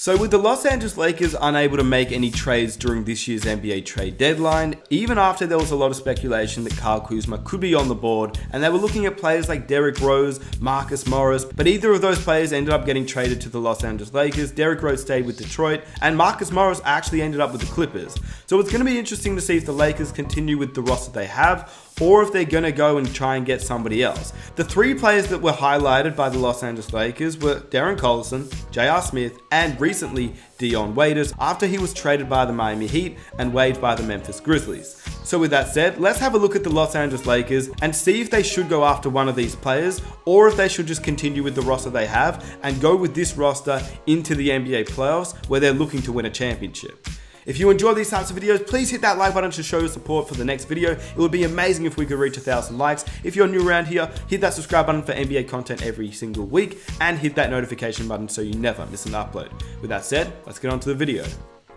So with the Los Angeles Lakers unable to make any trades during this year's NBA trade deadline, even after there was a lot of speculation that Kyle Kuzma could be on the board, and they were looking at players like Derrick Rose, Marcus Morris, but either of those players ended up getting traded to the Los Angeles Lakers. Derrick Rose stayed with Detroit, and Marcus Morris actually ended up with the Clippers. So it's going to be interesting to see if the Lakers continue with the roster they have, or if they're going to go and try and get somebody else. The three players that were highlighted by the Los Angeles Lakers were Darren Collison, J.R. Smith, and recently Dion Waiters, after he was traded by the Miami Heat and waived by the Memphis Grizzlies. So with that said, let's have a look at the Los Angeles Lakers and see if they should go after one of these players, or if they should just continue with the roster they have and go with this roster into the NBA playoffs where they're looking to win a championship. If you enjoy these types of videos, please hit that like button to show your support for the next video. It would be amazing if we could reach 1,000 likes. If you're new around here, hit that subscribe button for NBA content every single week, and hit that notification button so you never miss an upload. With that said, let's get on to the video.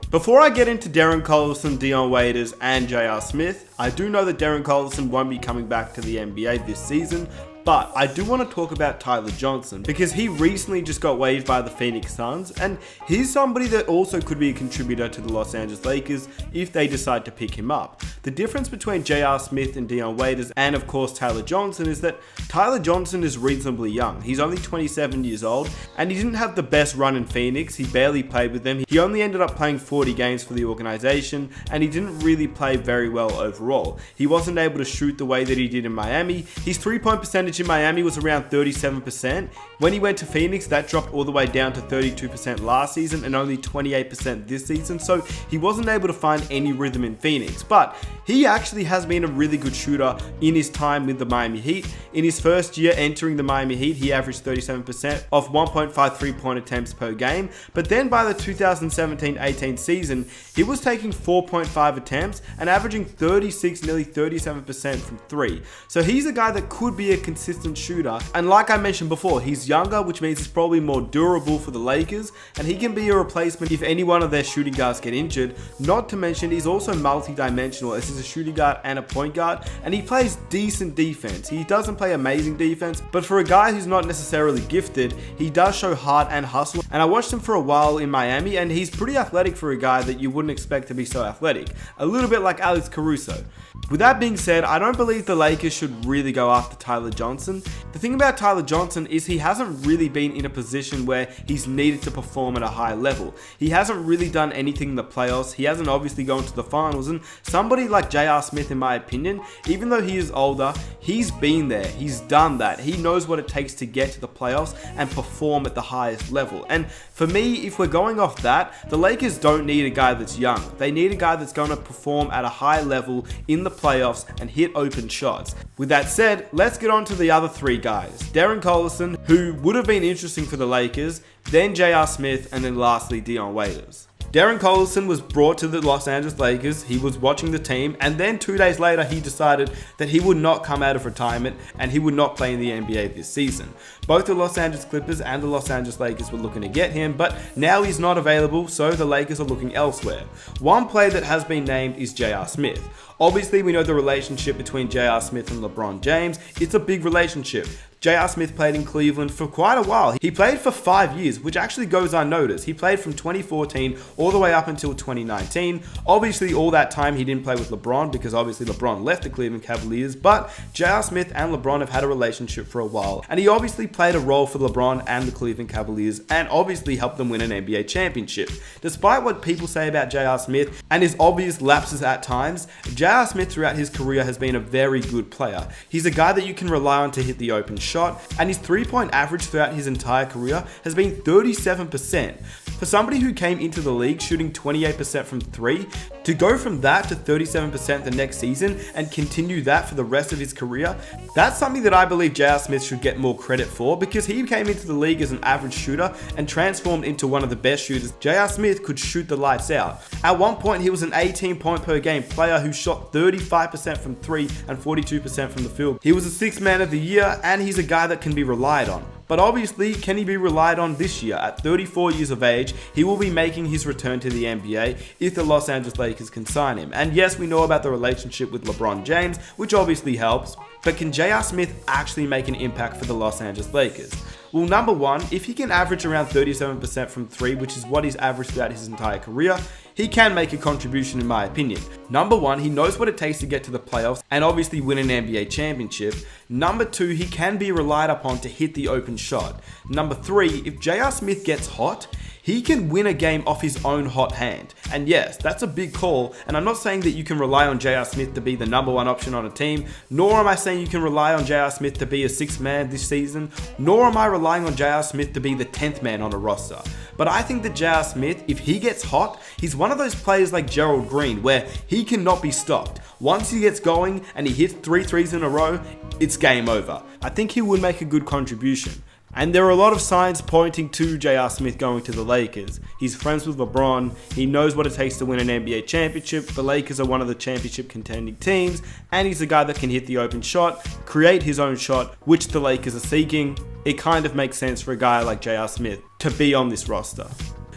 Before I get into Darren Collison, Dion Waiters, and J.R. Smith, I do know that Darren Collison won't be coming back to the NBA this season, but I do want to talk about Tyler Johnson because he recently just got waived by the Phoenix Suns, and he's somebody that also could be a contributor to the Los Angeles Lakers if they decide to pick him up. The difference between J.R. Smith and Dion Waiters and of course Tyler Johnson is that Tyler Johnson is reasonably young. He's only 27 years old and he didn't have the best run in Phoenix. He barely played with them. He only ended up playing 40 games for the organization and he didn't really play very well overall. He wasn't able to shoot the way that he did in Miami. His 3-point percentage in Miami was around 37%. When he went to Phoenix, that dropped all the way down to 32% last season and only 28% this season, so he wasn't able to find any rhythm in Phoenix. But he actually has been a really good shooter in his time with the Miami Heat. In his first year entering the Miami Heat, he averaged 37% off 1.5 3-point attempts per game, but then by the 2017-18 season, he was taking 4.5 attempts and averaging 36, nearly 37% from 3. So he's a guy that could be a consistent shooter, and like I mentioned before, he's younger, which means he's probably more durable for the Lakers, and he can be a replacement if any one of their shooting guards get injured. Not to mention, he's also multi-dimensional as he's a shooting guard and a point guard, and he plays decent defense. He doesn't play amazing defense, but for a guy who's not necessarily gifted, he does show heart and hustle, and I watched him for a while in Miami, and he's pretty athletic for a guy that you wouldn't expect to be so athletic. A little bit like Alex Caruso. With that being said, I don't believe the Lakers should really go after Tyler Johnson. The thing about Tyler Johnson is he hasn't really been in a position where he's needed to perform at a high level. He hasn't really done anything in the playoffs. He hasn't obviously gone to the finals, and somebody like J.R. Smith, in my opinion, even though he is older, he's been there. He's done that. He knows what it takes to get to the playoffs and perform at the highest level. And for me, if we're going off that, the Lakers don't need a guy that's young. They need a guy that's going to perform at a high level in the playoffs and hit open shots. With that said, let's get on to the other three guys. Darren Collison, who would have been interesting for the Lakers, then J.R. Smith, and then lastly Dion Waiters. Darren Collison was brought to the Los Angeles Lakers. He was watching the team, and then 2 days later he decided that he would not come out of retirement and he would not play in the NBA this season. Both the Los Angeles Clippers and the Los Angeles Lakers were looking to get him, but now he's not available, so the Lakers are looking elsewhere. One player that has been named is J.R. Smith. Obviously, we know the relationship between J.R. Smith and LeBron James. It's a big relationship. J.R. Smith played in Cleveland for quite a while. He played for 5 years, which actually goes unnoticed. He played from 2014 all the way up until 2019. Obviously, all that time he didn't play with LeBron because obviously LeBron left the Cleveland Cavaliers, but J.R. Smith and LeBron have had a relationship for a while, and he obviously played a role for LeBron and the Cleveland Cavaliers and obviously helped them win an NBA championship. Despite what people say about J.R. Smith and his obvious lapses at times, J.R. Smith throughout his career has been a very good player. He's a guy that you can rely on to hit the open shot, and his 3-point average throughout his entire career has been 37%. For somebody who came into the league shooting 28% from 3, to go from that to 37% the next season and continue that for the rest of his career, that's something that I believe J.R. Smith should get more credit for, because he came into the league as an average shooter and transformed into one of the best shooters. J.R. Smith could shoot the lights out. At one point, he was an 18-point per game player who shot 35% from 3 and 42% from the field. He was a 6th man of the year, and he's a guy that can be relied on. But obviously, can he be relied on this year? At 34 years of age, he will be making his return to the NBA if the Los Angeles Lakers can sign him. And yes, we know about the relationship with LeBron James, which obviously helps, but can J.R. Smith actually make an impact for the Los Angeles Lakers? Well, number one, if he can average around 37% from 3, which is what he's averaged throughout his entire career, he can make a contribution in my opinion. Number one, he knows what it takes to get to the playoffs and obviously win an NBA championship. Number two, he can be relied upon to hit the open shot. Number three, if J.R. Smith gets hot, he can win a game off his own hot hand. And yes, that's a big call, and I'm not saying that you can rely on J.R. Smith to be the number one option on a team, nor am I saying you can rely on J.R. Smith to be a 6th man this season, nor am I relying on J.R. Smith to be the 10th man on a roster. But I think that J.R. Smith, if he gets hot, he's one of those players like Gerald Green where he cannot be stopped. Once he gets going and he hits 3 threes in a row, it's game over. I think he would make a good contribution. And there are a lot of signs pointing to J.R. Smith going to the Lakers. He's friends with LeBron, he knows what it takes to win an NBA championship, the Lakers are one of the championship contending teams, and he's a guy that can hit the open shot, create his own shot, which the Lakers are seeking. It kind of makes sense for a guy like J.R. Smith to be on this roster.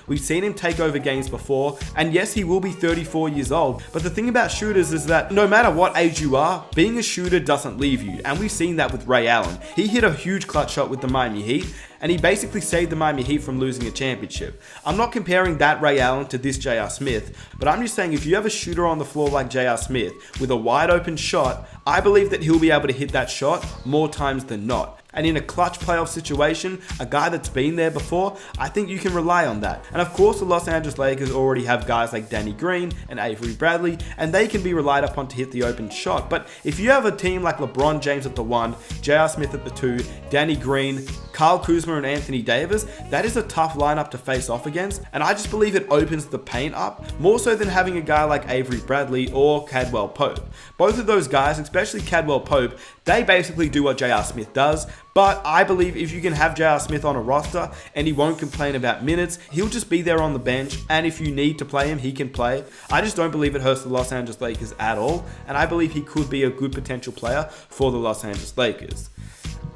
We've seen him take over games before, and yes, he will be 34 years old, but the thing about shooters is that no matter what age you are, being a shooter doesn't leave you, and we've seen that with Ray Allen. He hit a huge clutch shot with the Miami Heat, and he basically saved the Miami Heat from losing a championship. I'm not comparing that Ray Allen to this J.R. Smith, but I'm just saying if you have a shooter on the floor like J.R. Smith with a wide open shot, I believe that he'll be able to hit that shot more times than not. And in a clutch playoff situation, a guy that's been there before, I think you can rely on that. And of course, the Los Angeles Lakers already have guys like Danny Green and Avery Bradley, and they can be relied upon to hit the open shot. But if you have a team like LeBron James at the 1, J.R. Smith at the 2, Danny Green, Kyle Kuzma and Anthony Davis, that is a tough lineup to face off against. And I just believe it opens the paint up, more so than having a guy like Avery Bradley or Cadwell Pope. Both of those guys, especially Cadwell Pope, they basically do what J.R. Smith does. But I believe if you can have J.R. Smith on a roster and he won't complain about minutes, he'll just be there on the bench, and if you need to play him, he can play. I just don't believe it hurts the Los Angeles Lakers at all, and I believe he could be a good potential player for the Los Angeles Lakers.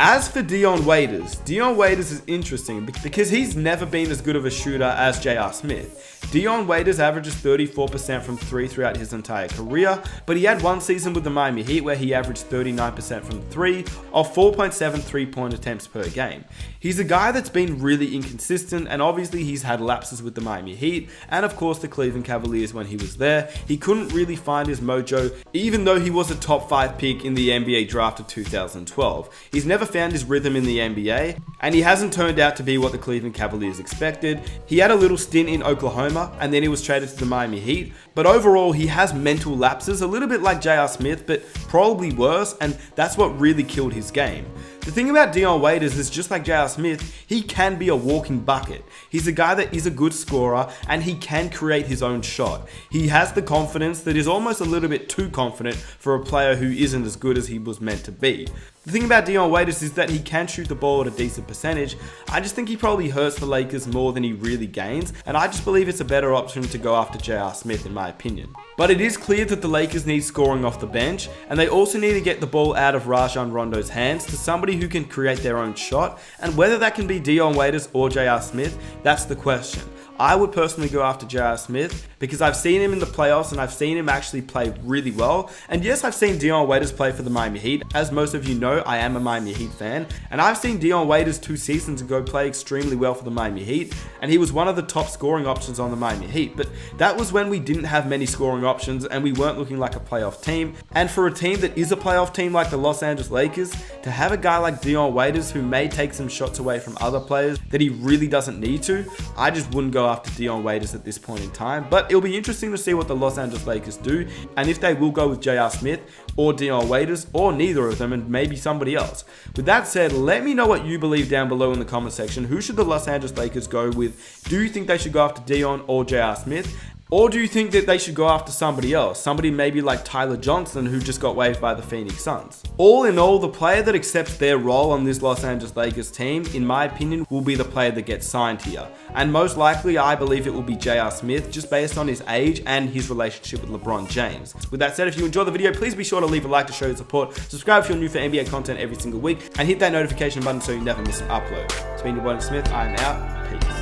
As for Dion Waiters is interesting because he's never been as good of a shooter as J.R. Smith. Dion Waiters averages 34% from 3 throughout his entire career, but he had one season with the Miami Heat where he averaged 39% from 3 off 4.7 3-point attempts per game. He's a guy that's been really inconsistent, and obviously he's had lapses with the Miami Heat and of course the Cleveland Cavaliers when he was there. He couldn't really find his mojo even though he was a top 5 pick in the NBA draft of 2012. He's never found his rhythm in the NBA, and he hasn't turned out to be what the Cleveland Cavaliers expected. He had a little stint in Oklahoma and then he was traded to the Miami Heat, but overall he has mental lapses, a little bit like J.R. Smith, but probably worse, and that's what really killed his game. The thing about Dion Waiters is just like J.R. Smith, he can be a walking bucket. He's a guy that is a good scorer and he can create his own shot. He has the confidence that is almost a little bit too confident for a player who isn't as good as he was meant to be. The thing about Dion Waiters is that he can shoot the ball at a decent percentage. I just think he probably hurts the Lakers more than he really gains, and I just believe it's a better option to go after J.R. Smith in my opinion. But it is clear that the Lakers need scoring off the bench, and they also need to get the ball out of Rajon Rondo's hands to somebody who can create their own shot, and whether that can be Dion Waiters or J.R. Smith, that's the question. I would personally go after J.R. Smith because I've seen him in the playoffs and I've seen him actually play really well. And yes, I've seen Dion Waiters play for the Miami Heat. As most of you know, I am a Miami Heat fan. And I've seen Dion Waiters 2 seasons ago play extremely well for the Miami Heat. And he was one of the top scoring options on the Miami Heat. But that was when we didn't have many scoring options and we weren't looking like a playoff team. And for a team that is a playoff team like the Los Angeles Lakers, to have a guy like Dion Waiters who may take some shots away from other players that he really doesn't need to, I just wouldn't go after Dion Waiters at this point in time. But it'll be interesting to see what the Los Angeles Lakers do and if they will go with J.R. Smith or Dion Waiters or neither of them and maybe somebody else. With that said, let me know what you believe down below in the comment section. Who should the Los Angeles Lakers go with? Do you think they should go after Dion or J.R. Smith? Or do you think that they should go after somebody else? Somebody maybe like Tyler Johnson, who just got waived by the Phoenix Suns. All in all, the player that accepts their role on this Los Angeles Lakers team, in my opinion, will be the player that gets signed here. And most likely, I believe it will be J.R. Smith, just based on his age and his relationship with LeBron James. With that said, if you enjoyed the video, please be sure to leave a like to show your support. Subscribe if you're new for NBA content every single week, and hit that notification button so you never miss an upload. It's been your boy Smith. I'm out. Peace.